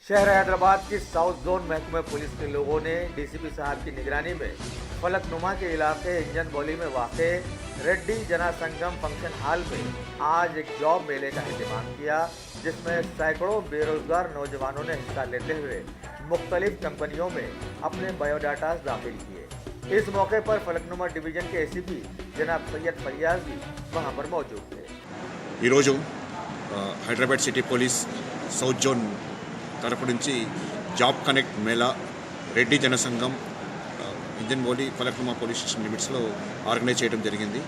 शहर हैदराबाद की south zone महकमे पुलिस के लोगों ने डीसीपी साहब की निगरानी में फलकनुमा के इलाके इंजन बौली में वाक़ रेड्डी जना संगम फंक्शन हॉल में आज एक जॉब मेले का इंतजाम किया, जिसमें सैकड़ों बेरोजगार नौजवानों ने हिस्सा लेते हुए मुख्तलिफ कंपनियों में अपने बायोडाटा दाखिल किए। इस मौके पर फलकनुमा डिवीजन के एसीपी जनाब सैयद फरियाज भी वहाँ पर मौजूद थे। ఈరోజు Hyderabad city police south zone తరపు నుంచి జాబ్ కనెక్ట్ మేళా రెడ్డి జనసంఘం ఇంజన్ బౌలి ఫలక్నుమా పోలీస్ స్టేషన్ లిమిట్స్లో ఆర్గనైజ్ చేయడం జరిగింది.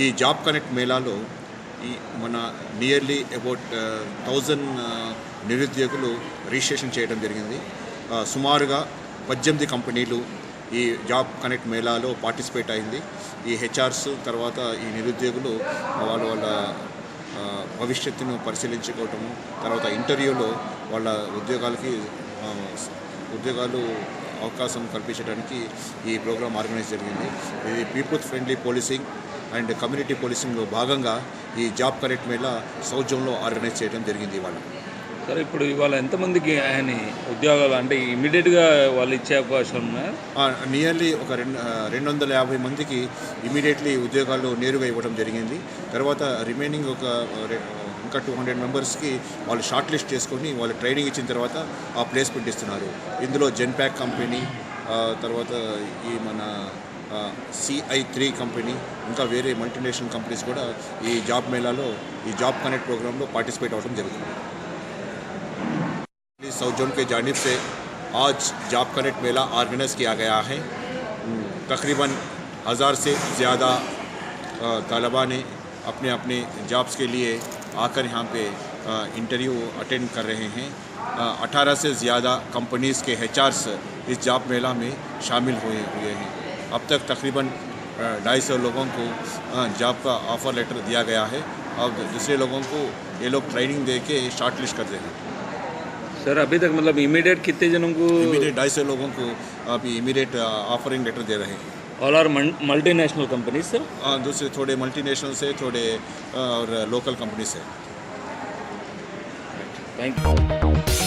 ఈ జాబ్ కనెక్ట్ మేళాలో ఈ మన నియర్లీ అబౌట్ 1000 నిరుద్యోగులు రిజిస్ట్రేషన్ చేయడం జరిగింది. సుమారుగా 18 కంపెనీలు ఈ జాబ్ కనెక్ట్ మేళాలో పార్టిసిపేట్ అయింది. ఈ హెచ్ఆర్స్ తర్వాత ఈ నిరుద్యోగులు వాళ్ళ భవిష్యత్తును పరిశీలించుకోవటము, తర్వాత ఇంటర్వ్యూలో వాళ్ళ ఉద్యోగాలు అవకాశం కల్పించడానికి ఈ ప్రోగ్రాం ఆర్గనైజ్ జరిగింది. ఇది people friendly policing and community పోలీసింగ్లో భాగంగా ఈ జాబ్ కనెక్ట్ మేళా సౌత్ జోన్లో ఆర్గనైజ్ చేయడం జరిగింది. ఇవాళ సరే, ఇప్పుడు ఇవాళ ఎంతమందికి ఆయన ఉద్యోగాలు అంటే ఇమీడియట్గా వాళ్ళు ఇచ్చే అవకాశం ఉన్నాయా? నియర్లీ ఒక 250 మందికి ఇమీడియట్లీ ఉద్యోగాలు నేరుగా ఇవ్వడం జరిగింది. తర్వాత రిమైనింగ్ ఇంకా 200 మెంబర్స్కి వాళ్ళు షార్ట్ లిస్ట్ చేసుకొని వాళ్ళు ట్రైనింగ్ ఇచ్చిన తర్వాత ఆ ప్లేస్మెంట్ ఇస్తున్నారు. ఇందులో జెన్ప్యాక్ కంపెనీ, తర్వాత ఈ మన CI3 కంపెనీ, ఇంకా వేరే మల్టీనేషనల్ కంపెనీస్ కూడా ఈ జాబ్ మేళాలో ఈ జాబ్ కనెక్ట్ ప్రోగ్రాంలో పార్టిసిపేట్ అవ్వడం జరుగుతుంది. साउथ जोन के जानिब से आज जॉब कनेक्ट मेला ऑर्गेनाइज किया गया है। तकरीबन 1000 से ज़्यादा तलबा ने अपने अपने जॉब्स के लिए आकर यहाँ पे इंटरव्यू अटेंड कर रहे हैं। 18 से ज़्यादा कंपनीज़ के HRs इस जॉब मेला में शामिल हुए हैं। अब तक तकरीबन 250 लोगों को जॉब का ऑफ़र लेटर दिया गया है और दूसरे लोगों को ये लोग ट्रेनिंग दे के शॉर्ट लिस्ट कर रहे हैं। सर, अभी तक मतलब इमीडिएट कितने जनों को? इमीडिएट 250 लोगों को अभी इमीडिएट ऑफरिंग लेटर दे रहे हैं। All are multinational companies sir? दूसरे थोड़े मल्टीनेशनल से, थोड़े और लोकल कंपनी से। Thank you.